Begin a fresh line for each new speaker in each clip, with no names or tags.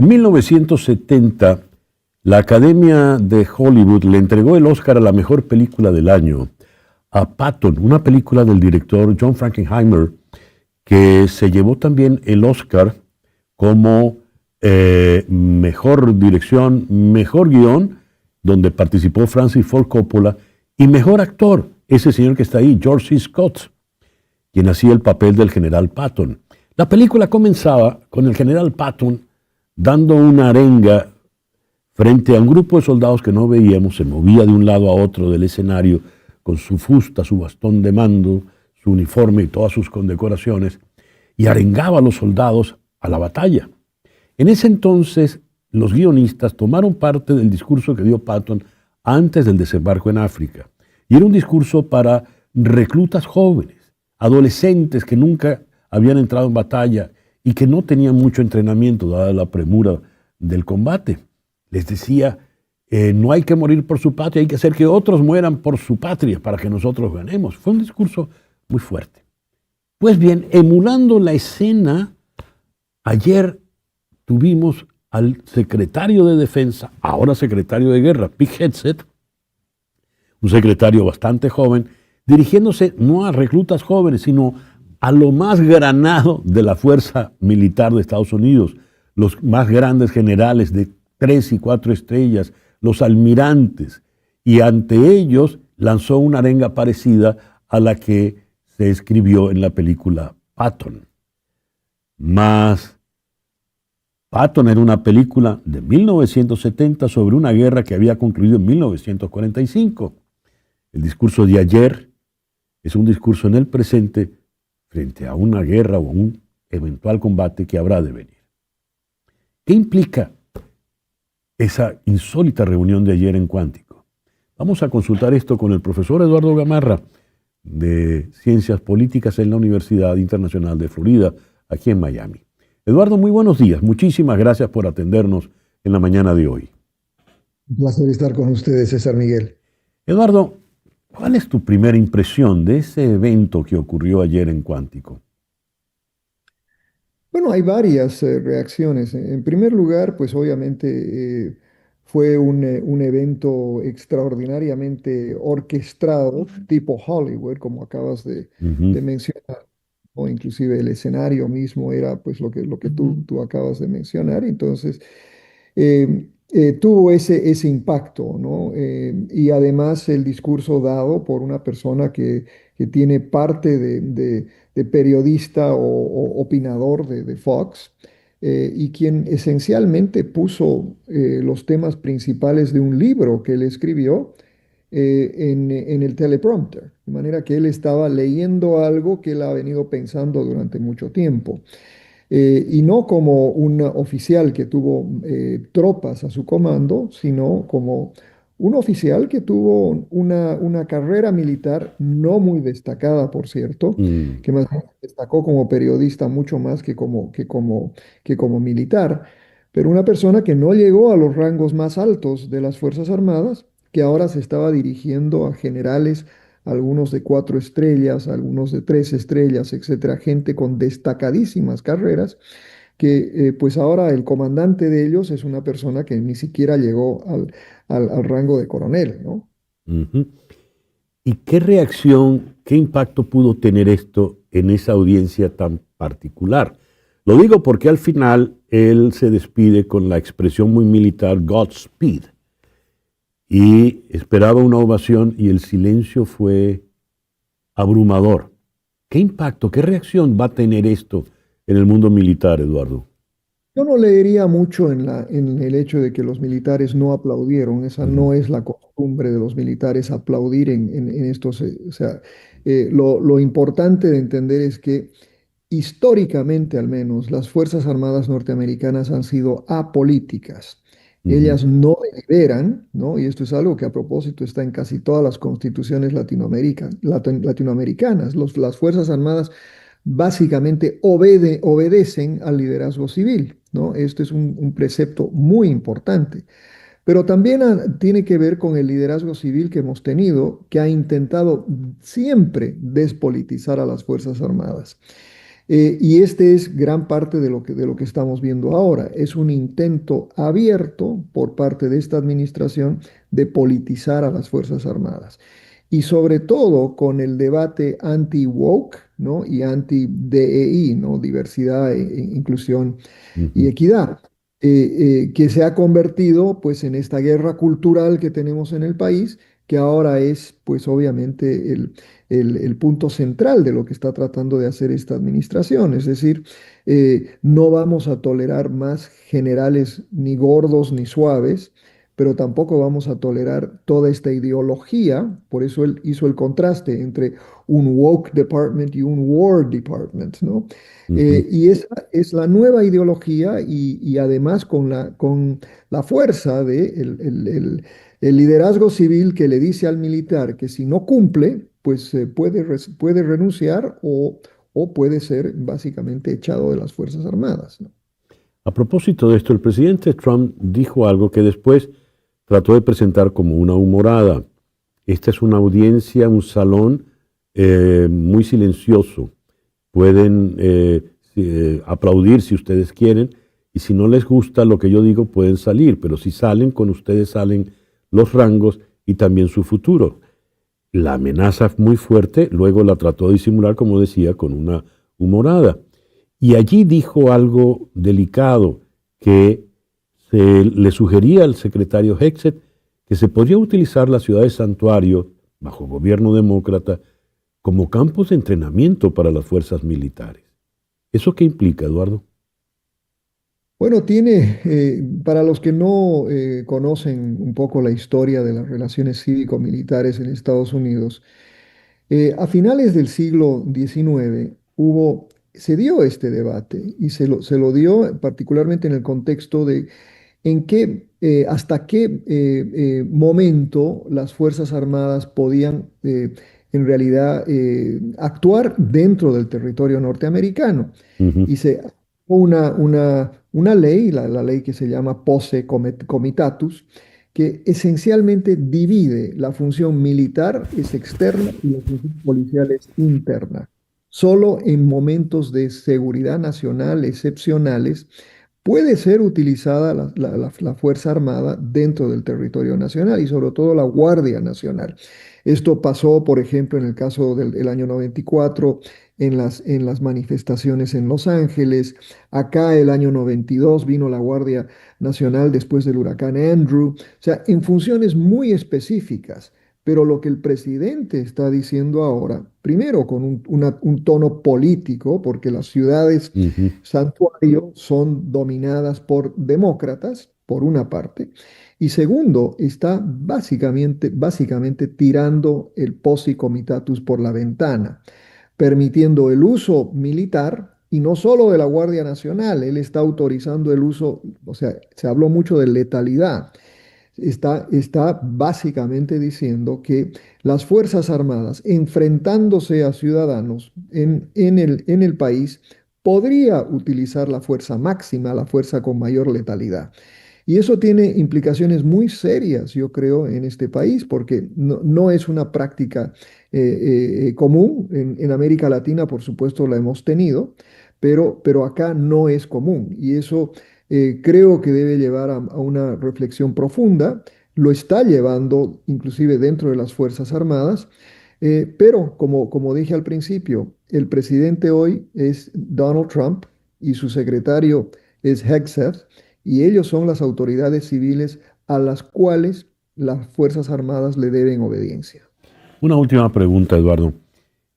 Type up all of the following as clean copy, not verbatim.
En 1970, la Academia de Hollywood le entregó el Oscar a la mejor película del año a Patton, una película del director John Frankenheimer, que se llevó también el Oscar como mejor dirección, mejor guión, donde participó Francis Ford Coppola, y mejor actor, ese señor que está ahí, George C. Scott, quien hacía el papel del general Patton. La película comenzaba con el general Patton dando una arenga frente a un grupo de soldados que no veíamos, se movía de un lado a otro del escenario con su fusta, su bastón de mando, su uniforme y todas sus condecoraciones, y arengaba a los soldados a la batalla. En ese entonces, los guionistas tomaron parte del discurso que dio Patton antes del desembarco en África, y era un discurso para reclutas jóvenes, adolescentes que nunca habían entrado en batalla y que no tenían mucho entrenamiento dada la premura del combate. Les decía, no hay que morir por su patria, hay que hacer que otros mueran por su patria para que nosotros ganemos. Fue un discurso muy fuerte. Pues bien, emulando la escena, ayer tuvimos al secretario de Defensa, ahora secretario de Guerra, Pete Hegseth, un secretario bastante joven, dirigiéndose no a reclutas jóvenes, sino a lo más granado de la fuerza militar de Estados Unidos, los más grandes generales de 3 y 4 estrellas, los almirantes, y ante ellos lanzó una arenga parecida a la que se escribió en la película Patton. Más Patton era una película de 1970 sobre una guerra que había concluido en 1945. El discurso de ayer es un discurso en el presente frente a una guerra o un eventual combate que habrá de venir. ¿Qué implica esa insólita reunión de ayer en Cuántico? Vamos a consultar esto con el profesor Eduardo Gamarra, de Ciencias Políticas en la Universidad Internacional de Florida, aquí en Miami. Eduardo, muy buenos días. Muchísimas gracias por atendernos en la mañana de hoy.
Un placer estar con ustedes, César Miguel.
Eduardo, ¿cuál es tu primera impresión de ese evento que ocurrió ayer en Cuántico?
Bueno, hay varias reacciones. En primer lugar, pues obviamente fue un evento extraordinariamente orquestado, tipo Hollywood, como acabas de mencionar, o inclusive el escenario mismo era pues lo que tú acabas de mencionar. Entonces, tuvo ese impacto, ¿no? Y además el discurso dado por una persona que tiene parte de periodista o opinador de Fox, y quien esencialmente puso los temas principales de un libro que él escribió en el teleprompter, de manera que él estaba leyendo algo que él ha venido pensando durante mucho tiempo. Y no como un oficial que tuvo tropas a su comando, sino como un oficial que tuvo una carrera militar no muy destacada, por cierto,
Mm.
que más bien destacó como periodista mucho más que como militar, pero una persona que no llegó a los rangos más altos de las Fuerzas Armadas, que ahora se estaba dirigiendo a generales, algunos de 4 estrellas, algunos de 3 estrellas, etcétera, gente con destacadísimas carreras, que pues ahora el comandante de ellos es una persona que ni siquiera llegó al rango de coronel, ¿no?
Ujú. ¿Y qué reacción, qué impacto pudo tener esto en esa audiencia tan particular? Lo digo porque al final él se despide con la expresión muy militar Godspeed y esperaba una ovación y el silencio fue abrumador. ¿Qué impacto, qué reacción va a tener esto en el mundo militar, Eduardo?
Yo no leería mucho en el hecho de que los militares no aplaudieron. Esa
Ujú.
no es la costumbre de los militares aplaudir en estos. O sea, lo importante de entender es que históricamente al menos las Fuerzas Armadas norteamericanas han sido apolíticas.
Ujú.
Ellas no deliberan, ¿no? Y esto es algo que a propósito está en casi todas las constituciones latinoamericanas. Las Fuerzas Armadas básicamente obedecen al liderazgo civil, ¿no? Esto es un precepto muy importante. Pero también tiene que ver con el liderazgo civil que hemos tenido, que ha intentado siempre despolitizar a las Fuerzas Armadas. Y este es gran parte de lo que estamos viendo ahora. Es un intento abierto por parte de esta administración de politizar a las Fuerzas Armadas. Y sobre todo con el debate anti-woke, ¿no? Y anti-DEI, ¿no? Diversidad, inclusión y
Ujú,
equidad, que se ha convertido pues en esta guerra cultural que tenemos en el país, que ahora es pues obviamente el punto central de lo que está tratando de hacer esta administración. Es decir, no vamos a tolerar más generales ni gordos ni suaves, pero tampoco vamos a tolerar toda esta ideología. Por eso él hizo el contraste entre un woke department y un war department, ¿no?
ujú.
Y esa es la nueva ideología y además con la fuerza de el liderazgo civil que le dice al militar que si no cumple, pues puede renunciar o puede ser básicamente echado de las Fuerzas Armadas, ¿no?
A propósito de esto, el presidente Trump dijo algo que después trató de presentar como una humorada. Esta es una audiencia, un salón muy silencioso. Pueden aplaudir si ustedes quieren y si no les gusta lo que yo digo pueden salir, pero si salen con ustedes salen los rangos y también su futuro. La amenaza muy fuerte, luego la trató de disimular, como decía, con una humorada. Y allí dijo algo delicado que le sugería al secretario Hexet que se podría utilizar la ciudad de Santuario, bajo gobierno demócrata, como campos de entrenamiento para las fuerzas militares. ¿Eso qué implica, Eduardo?
Bueno, para los que no conocen un poco la historia de las relaciones cívico-militares en Estados Unidos, a finales del siglo XIX se dio este debate y se lo dio particularmente en el contexto de hasta qué momento las Fuerzas Armadas podían en realidad actuar dentro del territorio norteamericano.
Ujú,
Y se una ley, la ley que se llama Posse Comitatus, que esencialmente divide la función militar es externa y la función policial es interna. Solo en momentos de seguridad nacional excepcionales puede ser utilizada la Fuerza Armada dentro del territorio nacional y sobre todo la Guardia Nacional. Esto pasó, por ejemplo, en el caso del año 94, en las manifestaciones en Los Ángeles. Acá el año 92 vino la Guardia Nacional después del huracán Andrew. O sea, en funciones muy específicas. Pero lo que el presidente está diciendo ahora, primero con un tono político, porque las ciudades
ujú.
santuario son dominadas por demócratas, por una parte, y segundo, está básicamente tirando el posse comitatus por la ventana, permitiendo el uso militar y no solo de la Guardia Nacional, él está autorizando el uso, o sea, se habló mucho de letalidad. Está básicamente diciendo que las Fuerzas Armadas, enfrentándose a ciudadanos en el país, podría utilizar la fuerza máxima, la fuerza con mayor letalidad. Y eso tiene implicaciones muy serias, yo creo, en este país, porque no es una práctica común. En América Latina, por supuesto, la hemos tenido, pero acá no es común. Y eso creo que debe llevar a una reflexión profunda. Lo está llevando inclusive dentro de las Fuerzas Armadas, pero como dije al principio, el presidente hoy es Donald Trump y su secretario es Hegseth, y ellos son las autoridades civiles a las cuales las Fuerzas Armadas le deben obediencia.
Una última pregunta, Eduardo.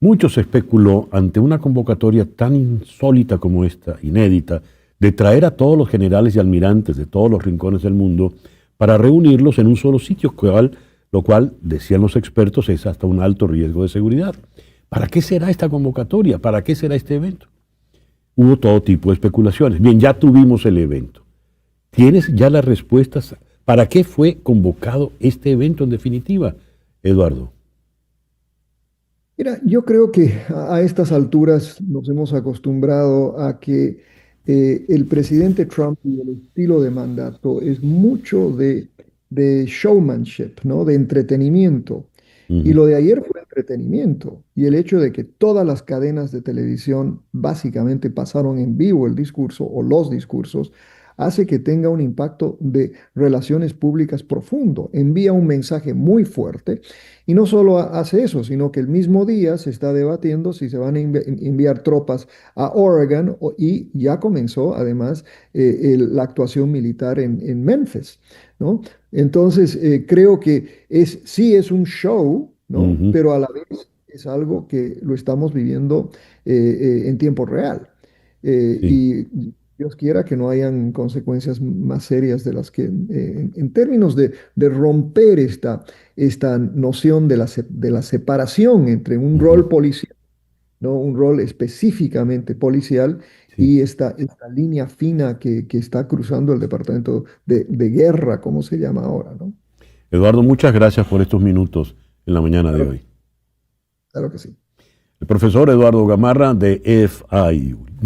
Mucho se especuló ante una convocatoria tan insólita como esta, inédita, de traer a todos los generales y almirantes de todos los rincones del mundo para reunirlos en un solo sitio, lo cual, decían los expertos, es hasta un alto riesgo de seguridad. ¿Para qué será esta convocatoria? ¿Para qué será este evento? Hubo todo tipo de especulaciones. Bien, ya tuvimos el evento. ¿Tienes ya las respuestas? ¿Para qué fue convocado este evento en definitiva, Eduardo?
Mira, yo creo que a estas alturas nos hemos acostumbrado a que el presidente Trump y el estilo de mandato es mucho de showmanship, ¿no? De entretenimiento. Y
Ujú,
lo de ayer fue entretenimiento. Y el hecho de que todas las cadenas de televisión básicamente pasaron en vivo el discurso o los discursos, hace que tenga un impacto de relaciones públicas profundo. Envía un mensaje muy fuerte y no solo hace eso, sino que el mismo día se está debatiendo si se van a enviar tropas a Oregon y ya comenzó además la actuación militar en Memphis, ¿no? Entonces, creo que sí es un show, ¿no?
Ujú.
Pero a la vez es algo que lo estamos viviendo en tiempo real.
Sí.
Y Dios quiera que no hayan consecuencias más serias de las que, en términos de romper esta noción de la separación entre un
Ujú.
rol policial, ¿no? Un rol específicamente policial
Sí.
y esta línea fina que está cruzando el Departamento de Guerra, como se llama ahora, ¿no?
Eduardo, muchas gracias por estos minutos en la mañana de
Claro,
hoy.
claro que sí.
El profesor Eduardo Gamarra de FIU.